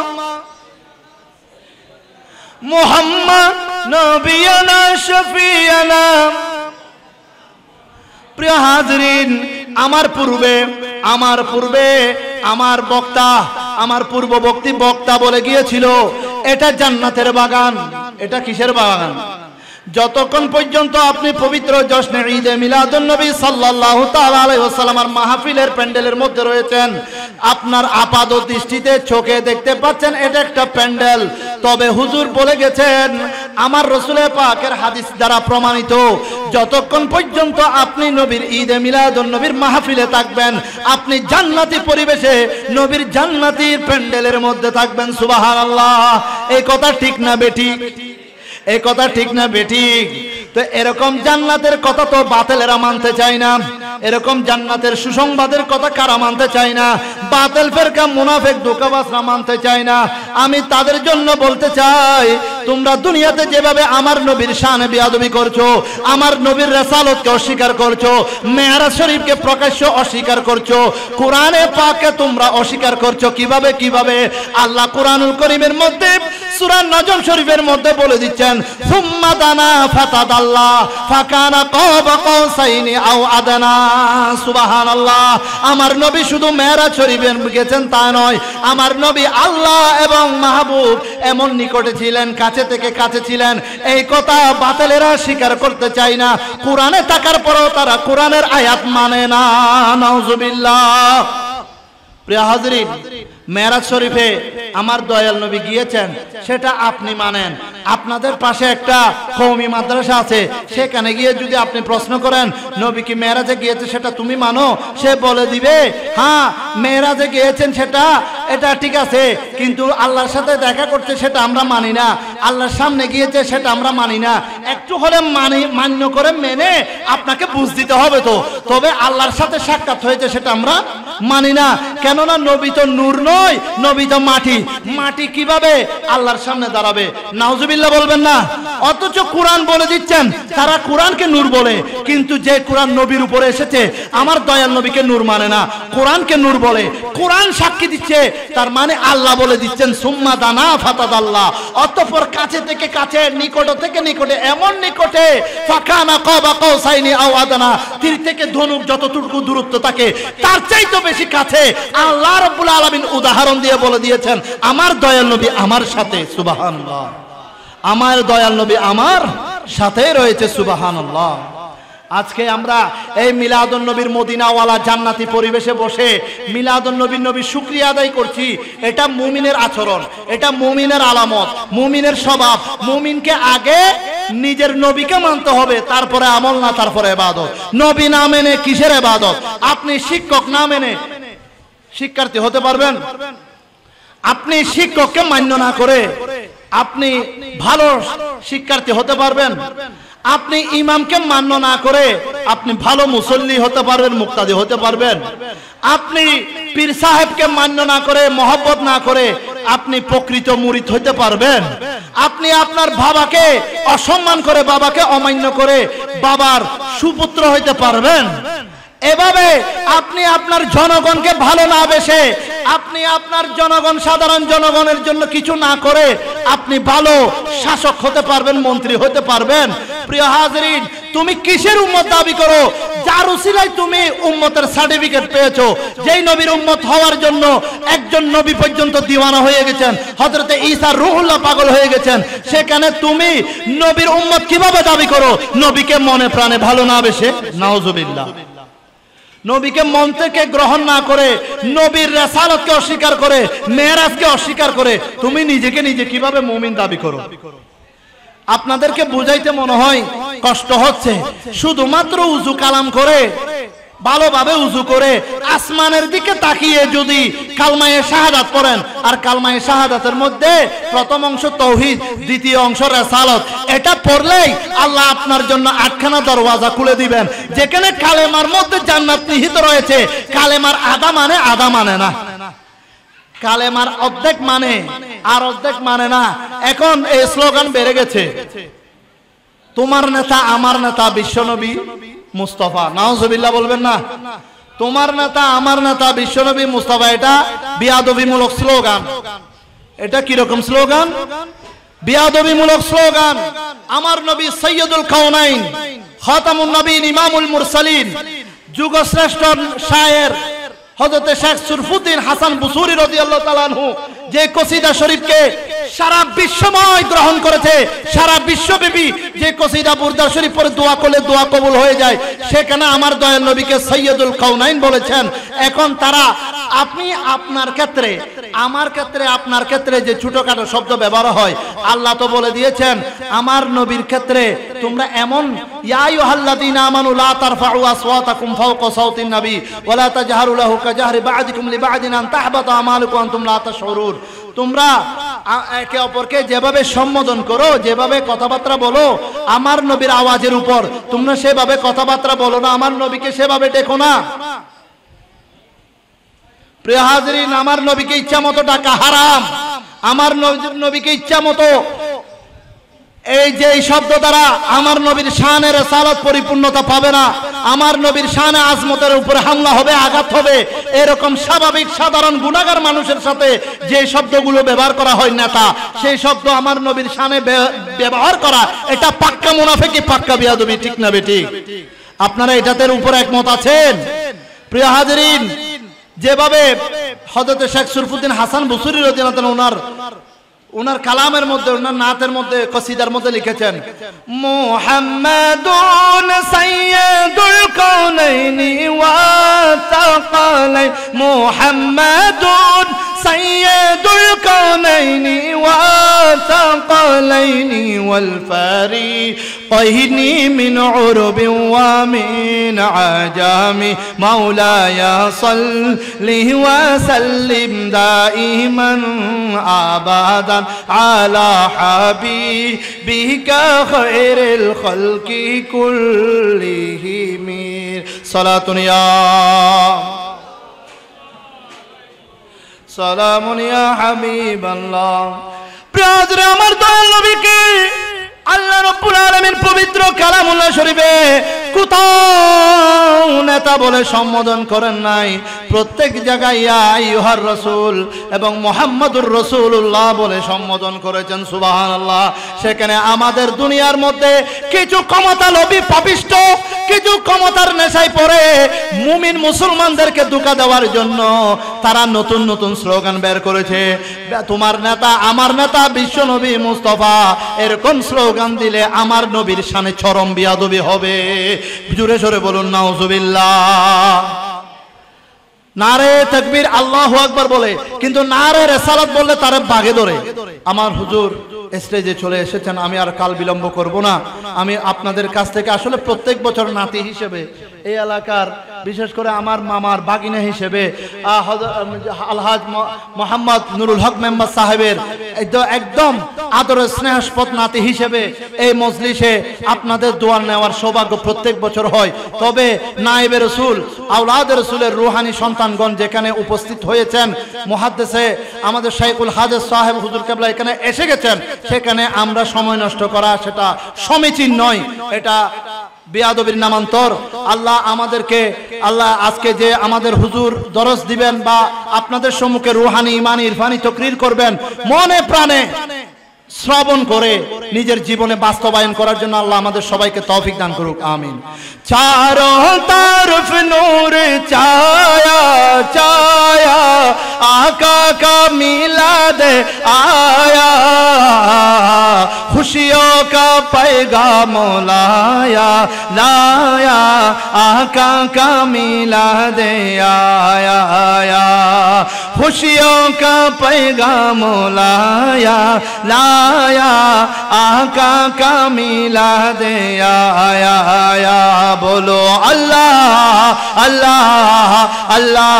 মুহাম্মদ নবিয়ানা শফিয়ানা। প্রিয় হাজরিন, আমার পূর্বে আমার বক্তা, আমার পূর্ববর্তী বক্তা বলে গিয়েছিল এটা জান্নাতের বাগান। এটা কিসের বাগান? যতক্ষণ পর্যন্ত আপনি পবিত্র জশ্নে ঈদে মিলাদুন নবী সাল্লাল্লাহু তাআলা আলাইহি ওয়াসাল্লামের মাহফিলের প্যান্ডেলের মধ্যে রয়েছেন, আপনার আপাত দৃষ্টিতে চোখে দেখতে পাচ্ছেন এটা একটা প্যান্ডেল। তবে হুজুর বলে গেছেন, আমার রাসূলের পাকের হাদিস দ্বারা প্রমাণিত, যতক্ষণ পর্যন্ত আপনি নবীর ঈদে মিলাদুন নবীর মাহফিলে থাকবেন, আপনি জান্নাতি পরিবেশে নবীর জান্নাতির প্যান্ডেলের মধ্যে থাকবেন। সুবহানাল্লাহ। এই কথা ঠিক না বেঠিক? এই কথা ঠিক না বেঠিক? তো এরকম জান্নাতের কথা তো বাতিলেরা মানতে চায় না, এরকম জান্নাতের সুসংবাদের কথা কারা মানতে চায় না? বাতিল ফেরকা, মুনাফিক, ধোঁকাবাজরা মানতে চায় না। আমি তাদের জন্য বলতে চাই, তোমরা দুনিয়াতে যেভাবে আমার নবীর শানে বেয়াদবি করছো, আমার নবীর রাসালতকে অস্বীকার করছো, মেরাজ শরীফকে প্রকাশ্য অস্বীকার করছো, কোরআনে পাককে তোমরা অস্বীকার করছো, কিভাবে কিভাবে? আল্লাহ কোরআনুল কারীমের মধ্যে সূরা নজম শরীফের মধ্যে বলে দিচ্ছেন, সুম্মা দানা ফাতাদাল্লাহ ফাকানা কাবা কাউসাইনি আও আদনা। সুবহানাল্লাহ। আমার নবী শুধু মেরাজ শরীফে গেছেন তা নয়, আমার নবী আল্লাহ এবং মাহবুব এমন নিকটে ছিলেন, কাছে থেকে কাছে ছিলেন। এই কথা বাতিলেরা স্বীকার করতে চায় না। কোরআনে থাকার পরেও তারা কোরআনের আয়াত মানে না। নাউজুবিল্লাহ। প্রিয় হাজরিন, মেরাজ শরীফে আমার দয়াল নবী গিয়েছেন, সেটা আপনি মানেন। আপনাদের পাশে একটা কওমি মাদ্রাসা আছে, সেখানে গিয়ে যদি আপনি প্রশ্ন করেন নবী কি মেরাজে গিয়েছে, সেটা তুমি মানো? সে বলে দিবে হ্যাঁ মেরাজে গিয়েছেন, সেটা এটা ঠিক আছে, কিন্তু আল্লাহর সাথে দেখা করতে সেটা আমরা মানি না, আল্লাহর সামনে গিয়েছে সেটা আমরা মানি না। একটু হলে মান্য করে মেনে আপনাকে বুঝ দিতে হবে তো, তবে আল্লাহর সাথে সাক্ষাৎ হয়েছে সেটা আমরা মানি না। কেননা নবী তো নূর নয়, নবী তো মাটি। মাটি কিভাবে আল্লাহর সামনে দাঁড়াবে? নাউজুবিল্লাহ বলবেন না। অথচ কোরআন বলে দিচ্ছেন তারা কোরআনকে নূর বলে, কিন্তু যে কোরআন নবীর উপরে এসেছে আমার দয়াল নবীকে নূর মানে না, কোরআনকে নূর বলে। কোরআন সাক্ষী দিচ্ছে, তার মানে আল্লাহ বলে দিচ্ছেন সুম্মা দানা ফাতাদাল্লাহ, অতঃপর কাছে থেকে কাছে, নিকট থেকে নিকটে, এমন নিকটে ফাকানা কাবা কাউসাইনি আও আদনা, তীর থেকে ধনুক যতটুকু দূরত্ব থাকে তার চাইতে বেশি কাছে আল্লাহ রাব্বুল আলামিন উদাহরণ দিয়ে বলে দিয়েছেন আমার দয়াল নবী আমার সাথে। সুবহানাল্লাহ, আমার দয়াল নবী আমার সাথে রয়েছে। সুবহানাল্লাহ। আজকে আমরা এই মিলাদুন নবীর মদিনাওয়ালা জান্নাতি পরিবেশে বসে মিলাদুন নবীর শুকরিয়া আদায় করছি। এটা মুমিনের আচরণ, এটা মুমিনের আলামত, মুমিনের স্বভাব। মুমিনকে আগে নিজের নবীকে মানতে হবে, তারপরে আমল না, তারপরে ইবাদত। নবী না মেনে কিসের ইবাদত? আপনি শিক্ষক না মেনে শিক্ষার্থী হতে পারবেন? আপনি শিক্ষককে মান্য না করে আপনি ভালো শিক্ষার্থী হতে পারবেন? আপনি ইমামকে মান্য না করে আপনি ভালো মুসল্লি হতে পারবেন, মুক্তাদি হতে পারবেন? আপনি পীর সাহেবকে মান্য না করে, মহব্বত না করে আপনি প্রকৃত মুরিদ হতে পারবেন? আপনি আপনার বাবাকে অসম্মান করে, বাবাকে অমান্য করে বাবার সুপুত্র হইতে পারবেন? এভাবে আপনি আপনার জনগণকে ভালো না বেসে, আপনি আপনার জনগণ, সাধারণ জনগণের জন্য কিছু না করে আপনি ভালো শাসক হতে পারবেন, মন্ত্রী হতে পারবেন? প্রিয় হাজরিন, তুমি কিসের উম্মত দাবি করো যার উসিলায় তুমি উম্মতের সার্টিফিকেট পেয়েছো? যেই নবীর উম্মত হওয়ার জন্য একজন নবী পর্যন্ত দিওয়ানা হয়ে গেছেন, হযরতে ঈসা রূহুল্লাহ পাগল হয়ে গেছেন, সেখানে তুমি নবীর উম্মত কিভাবে দাবি করো নবীকে মনে প্রাণে ভালো না বেসে? নাউজুবিল্লাহ। নবীকে মন থেকে গ্রহণ না করে, নবীর রিসালাতকে অস্বীকার করে, মেরাজকে অস্বীকার করে তুমি নিজেকে নিজে কিভাবে মুমিন দাবি করো? আপনাদেরকে বুঝাইতে মনে হয় কষ্ট হচ্ছে। শুধুমাত্র উযু কালাম করে, ভালোভাবে উযু করে আসমানের দিকে তাকিয়ে যদি কালমায়ে শাহাদাত পড়েন, আর কালমায়ে শাহাদাতের মধ্যে প্রথম অংশ তাওহীদ, দ্বিতীয় অংশ রিসালাত, এটা পড়লেই আল্লাহ আপনার জন্য আটখানা দরওয়াজা খুলে দিবেন। যেখানে কালেমার মধ্যে জান্নাত নিহিত রয়েছে, কালেমার আধা মানে আধা মানে না, কালেমার অর্ধেক মানে আর অর্ধেক মানে না। এখন এই স্লোগান বেড়ে গেছে, তোমার নেতা আমার নেতা বিশ্বনবী মুস্তাফা। নাউজুবিল্লাহ বলবেন না। তোমার নেতা আমার নেতা বিশ্বনবী মুস্তাফা, এটা বিয়াদবিমূলক স্লোগান। এটা কি রকম স্লোগান? বিয়াদবিমূলক স্লোগান। আমার নবী সৈয়দুল কাউনাইন, খাতামুন নবীন, ইমামুল মুরসালিন, যুগশ্রেষ্ঠ শায়ের হযরত শেখ সুরফুদ্দিন হাসান বুসুরি রাদিয়াল্লাহু তাআলা আনহু যে কসিদা শরীফকে সারা বিশ্বময় গ্রহণ করেছে, সারা বিশ্বব্যাপী যে কসিদা বুরদা শরীফ পড়ে দোয়া করলে দোয়া কবুল হয়ে যায়, সেখানে আমার দয়াল নবীকে সৈয়দুল কাউনাইন বলেছেন। এখন তারা আপনি আপনার ক্ষেত্রে, আমার ক্ষেত্রে, আপনার ক্ষেত্রে যে ছোটখাটো শব্দ ব্যবহার হয়, আল্লাহ তো বলে দিয়েছেন আমার নবীর ক্ষেত্রে তোমরা এমন, ইয়া আইয়ুহাল্লাযীনা আমানু লা তারফাউ আসওয়াতাকুম ফাওকা সাওতিন নবী ওয়া লা তাজহারু লাহু কাজহরি বা'দিকুম লিবা'দিন আন তাহবাতা আমালুকুম আনতুম লা তাশউরুন। তোমরা একে অপরকে যেভাবে সম্বোধন করো, যেভাবে কথাবার্তা বলো আমার নবীর আওয়াজের উপর, তোমরা সেভাবে কথাবার্তা বলো না, আমার নবীকে সেভাবে ডেকো না। প্রিয় হাজরিন, আমার নবীকে ইচ্ছা মতো ডাকা হারাম। আমার নবীকে ইচ্ছা মতো এই যে শব্দ দ্বারা আমার নবীর শানে রিসালাত পরিপূর্ণতা পাবে না, আমার নবীর শানে আজমতের উপরে হামলা হবে, আঘাত হবে। এরকম স্বাভাবিক সাধারণ গুনাহগার মানুষের সাথে যে শব্দগুলো ব্যবহার করা হয় নেতা, সেই শব্দ আমার নবীর শানে ব্যবহার করা, এটা পাক্কা মুনাফিকি, পাক্কা বিয়াদবি। ঠিক না বেঠিক? আপনারা এটাতে উপরে একমত আছেন? প্রিয় হাজরিন, যেভাবে হযরত শেখ সুরফুদ্দিন হাসান বুসুরি রাদিয়াল্লাহু তাআলা ওনার কালামের মধ্যে, ওনার নাতের মধ্যে, কসিদার মধ্যে লিখেছেন, মুহাম্মাদুন সাইয়্যিদুল কাউনাইনি ওয়া তাকালাইন, মুহাম্মাদুন সাইয়্যিদুল কাউনাইনি ওয়া তাকালাইনি ওয়াল ফারিক أهني من عرب ومن عجم مولاي صل وسلم دائما أبدا على حبيبك خير الخلق كلهم صلاة يا سلام يا حبيب الله ব্রাজরে আমার দয়াল নবীকে আল্লাহ রাব্বুল আলামিন পবিত্র কালামুল্লাহ শরীফে কোথাও নেতা বলে সম্বোধন করেন নাই, প্রত্যেক জায়গায় ইয়া আইয়ুহার রাসূল এবং মুহাম্মাদুর রাসূলুল্লাহ বলে সম্বোধন করেছেন। সুবহানাল্লাহ। সেখানে আমাদের দুনিয়ার মধ্যে কিছু ক্ষমতা লোভী পাপিষ্ট, কিছু ক্ষমতার নেশায় পড়ে মুমিন মুসলমানদেরকে ধোঁকা দেওয়ার জন্য তারা নতুন নতুন স্লোগান বের করেছে। তোমার নেতা আমার নেতা বিশ্ব নবী মুস্তাফা, এরকম স্লোগান দিলে আমার নবীর শানে চরম বিয়াদবি হবে। জোরে সরে বলুন নাউজুবিল্লাহ। নারে তাকবীর আল্লাহু আকবার বলে, কিন্তু নারে রিসালাত বললে তারে বাগে ধরে। আমার হুজুর স্টেজে চলে এসেছেন, আমি আর কাল বিলম্ব করব না। আমি আপনাদের কাছ থেকে আসলে প্রত্যেক বছর নাতি হিসেবে এই এলাকার, বিশেষ করে আমার মামার বাগিনা হিসেবে আলহাজ মোহাম্মদ নুরুল হক মেম্বার সাহেবের একদম আদরের স্নেহাস্পদ নাতি হিসেবে এই মজলিসে আপনাদের দোয়া নেওয়ার সৌভাগ্য প্রত্যেক বছর হয়। তবে নায়েবে রাসূল আওলাদে রাসূলের রূহানি সন্তানগণ যেখানে উপস্থিত হয়েছেন, মুহাদ্দিসে আমাদের শাইখুল হাদিস সাহেব হুজুর কেবলা এখানে এসে গেছেন, সেখানে আমরা সময় নষ্ট করা সেটা সমীচীন নয়, এটা বেয়াদবির নামান্তর। আল্লাহ আমাদেরকে, আল্লাহ আজকে যে আমাদের হুজুর দরস দিবেন বা আপনাদের সম্মুখে রুহানি ইমানি ইরফানি তাকরীর করবেন, মনে প্রাণে শ্রবণ করে নিজের জীবনে বাস্তবায়ন করার জন্য আল্লাহ আমাদের সবাইকে তৌফিক দান করুক, আমিন। চারোं तरफ नूर छाया छाया, आका का मिलाद आया, खुशियों का पैगाम लाया लाया, आका का मिलाद आया आया, खुशियों का पैगाम लाया लाया, आका का मिलाद आया आया। बोलो अल्लाह अल्लाह अल्लाह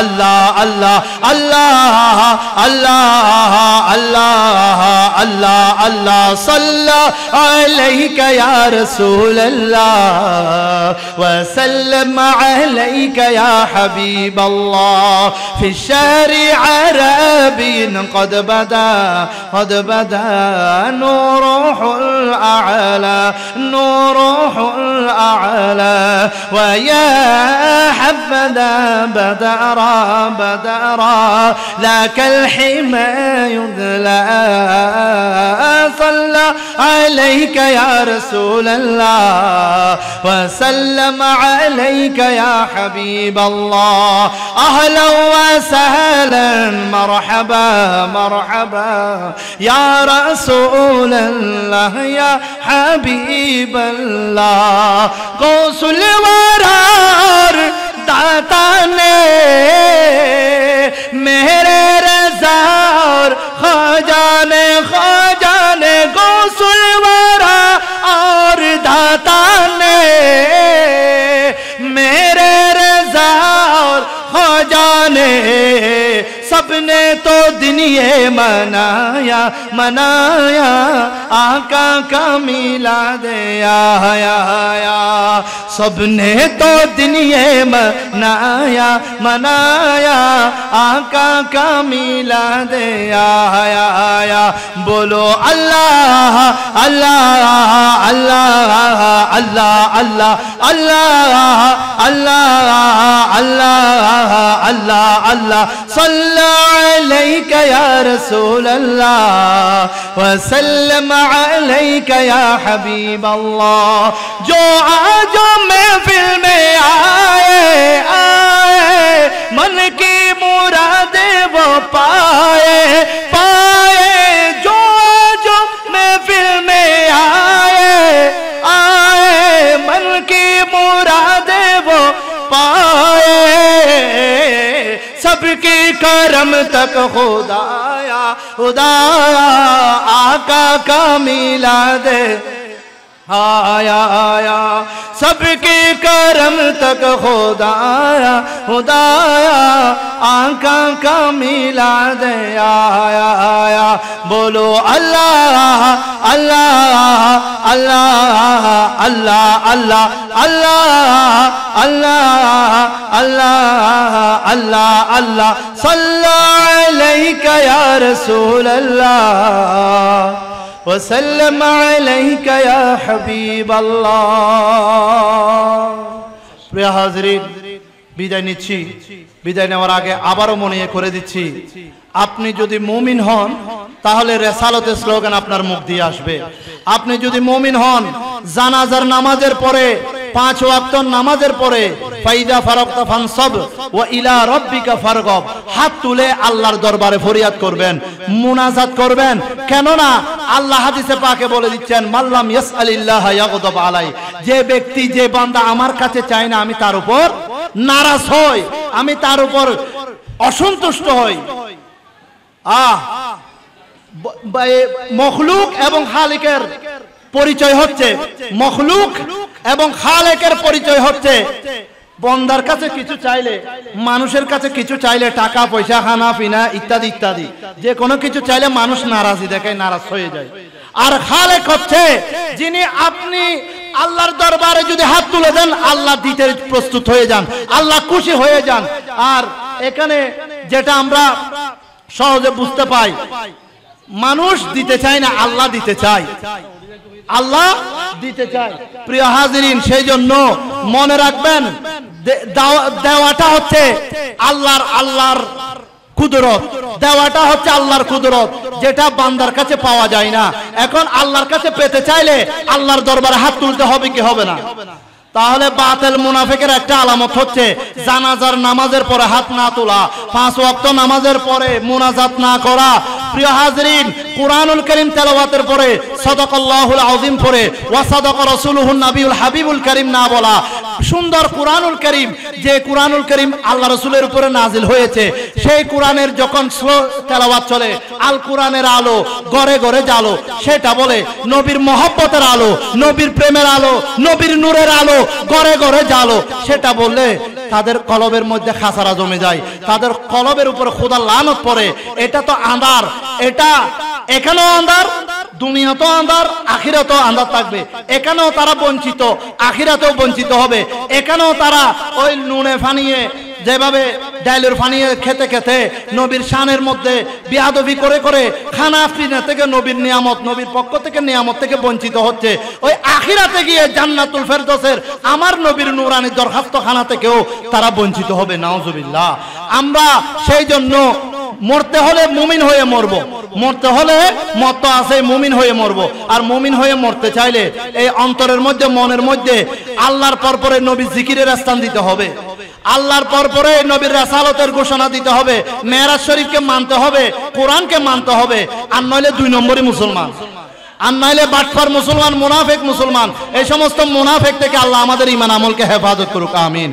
अल्लाह अल्लाह अल्लाह अल्लाह अल्लाह अल्लाह अल्लाह सल्ला अलैका या रसूल अल्लाह व सल्लम अलैका या हबीब अल्लाह फी शहरी अरबीन قد बदा नूरुहुल अअला नूरुहुल अअला ويا حبذا بدرا لك الحمى يذلى صلى عليك يا رسول الله وسلم عليك يا حبيب الله أهلا وسهلا مرحبا مرحبا يا رسول الله يا حبيب الله गौसुल वरार दाता ने मेरे रज़ार ख़जाने ख़जाने गौसुल वरार दाता ने मेरे रज़ार ख़जाने सबने तो दिन ये मनाया मनाया आका का मिलाद आया आया सबने तो दिन ये मनाया मनाया आका का मिलाद आया आया बोलो अल्लाह अल्लाह अल्लाह अल्लाह अल्लाह अल्लाह अल्लाह अल्लाह अल्लाह अल्लाह सल्ला अलैका या रसूल अल्लाह वसल्लम अलैका या हबीब अल्लाह जो आज महफिल में आए आए मन की मुरादे वो पाए पाए जो आज महफिल में आए आए मन की मुरादे वो पाए सबकी करम तक खुदाया खुदाया आका का मिलाद आया आया सबके करम तक खुदाया खुदाया आका का मिला दे आया आया बोलो अल्लाह अल्लाह अल्लाह अल्लाह अल्लाह अल्लाह अल्लाह अल्लाह अल्लाह अल्लाह सल्लल्लाहु अलैका या रसूल अल्लाह वसल्लम अलैका या हबीब अल्लाह। प्रिय हाज़रीन, বিদায় নিচ্ছি। বিদায় নেওয়ার আগে আবারও মনে করে দিচ্ছি, আপনি যদি মুমিন হন তাহলে রিসালাতের স্লোগান আপনার মুখ দিয়ে আসবে। আপনি যদি মুমিন হন, জানাজার নামাজের পরে 5 ওয়াক্ত নামাজের পরে ফাইদা ফারাগতা ফানসাব ওয়া ইলা রাব্বিকা ফারগাব, হাত তুলে আল্লাহর দরবারে ফরিয়াদ করবেন, মুনাজাত করবেন। কেননা আল্লাহ হাদিসে পাকে বলে দিচ্ছেন, মাল্লাম ইয়াসআলিল্লাহ ইয়াগদাব আলাই, যে ব্যক্তি যে বান্দা আমার কাছে চায় না আমি তার উপর নারাজ হই, আমি তার উপর অসন্তুষ্ট হই। মখলুক এবং খালিকের পরিচয় হচ্ছে, মখলুক এবং খালেকের পরিচয় হচ্ছে বন্দার কাছে কিছু চাইলে, মানুষের কাছে কিছু চাইলে, টাকা পয়সা খানা পিনা ইত্যাদি ইত্যাদি, যে কোনো কিছু চাইলে মানুষ নারাজি দেখায়, নারাজ হয়ে যায়। আর খালেক হচ্ছে যিনি আপনি আল্লাহর দরবারে যদি হাত তুলে দেন আল্লাহ দিতে প্রস্তুত হয়ে যান, আল্লাহ খুশি হয়ে যান। আর এখানে যেটা আমরা সহজে বুঝতে পাই, মানুষ দিতে চায় না, আল্লাহ দিতে চায়, আল্লাহ দিতে চায়। প্রিয় হাজিরিন, সেই জন্য মনে রাখবেন দেওয়াটা হচ্ছে আল্লাহর কুদরত, দেওয়াটা হচ্ছে আল্লাহর কুদরত, যেটা বান্দার কাছে পাওয়া যায় না। এখন আল্লাহর কাছে পেতে চাইলে আল্লাহর দরবারে হাত তুলতে হবে কি হবে না? তাহলে বাতিল মুনাফিকের একটা আলামত হচ্ছে জানাজার নামাজের পরে হাত না তোলা, 5 ওয়াক্ত নামাজের পরে মুনাজাত না করা। প্রিয় হাজরিন, কুরআনুল কারীম তেলাওয়াতের পরে সাদাকাল্লাহুল আযীম পড়ে ওয়া সাদাকা রাসূলুহুন নবিয়ুল হাবিবুল কারীম না বলা। সুন্দর কুরআনুল কারীম, যে কুরআনুল কারীম আল্লাহ রাসূলের উপরে নাজিল হয়েছে, সেই কুরআনের যখন তেলাওয়াত চলে, আল কুরআনের আলো ঘরে ঘরে জ্বালো, সেটা বলে নবীর মহব্বতের আলো, নবীর প্রেমের আলো, নবীর নূরের আলো ঘরে ঘরে জ্বালো, সেটা বললে তাদের কলবের মধ্যে খাসারা জমে যায়, তাদের কলবের উপরে খোদার লানত পড়ে। এটা তো আঁধার, এটা এখানেও আঁধার, দুনিয়াতেও আঁধার, আখিরাতেও আঁধার থাকবে। এখানেও তারা বঞ্চিত, আখিরাতেও বঞ্চিত হবে। এখানেও তারা ওই নুনে ফানিয়ে, যেভাবে ডাইলের ফানিয়ে খেতে খেতে নবীর শানের মধ্যে বিয়াদবি করে করে খানা পিনা থেকে নবীর নিয়ামত, নবীর পক্ষ থেকে নিয়ামত থেকে বঞ্চিত হচ্ছে। ওই আখিরাতে গিয়ে জান্নাতুল ফেরদৌসের আমার নবীর নূরানি দরখাস্ত খানা থেকেও তারা বঞ্চিত হবে। নাউজুবিল্লাহ। আমরা সেই জন্য মরতে হলে মুমিন হয়ে মরব, মরতে হলে মত আছে মুমিন হয়ে মরব। আর মুমিন হয়ে মরতে চাইলে এই অন্তরের মধ্যে, মনের মধ্যে আল্লাহর পরপরে নবীর জিকিরের স্থান দিতে হবে, আল্লাহর পরপরে নবীর রাসালাতের ঘোষণা দিতে হবে, মেরাজ শরীফকে মানতে হবে, কোরআনকে মানতে হবে। আর নইলে 2 নম্বরই মুসলমান, আর নইলে বাটফার মুসলমান, মুনাফিক মুসলমান। এই সমস্ত মুনাফিক থেকে আল্লাহ আমাদের ঈমান আমলকে হেফাজত করুক, আমিন।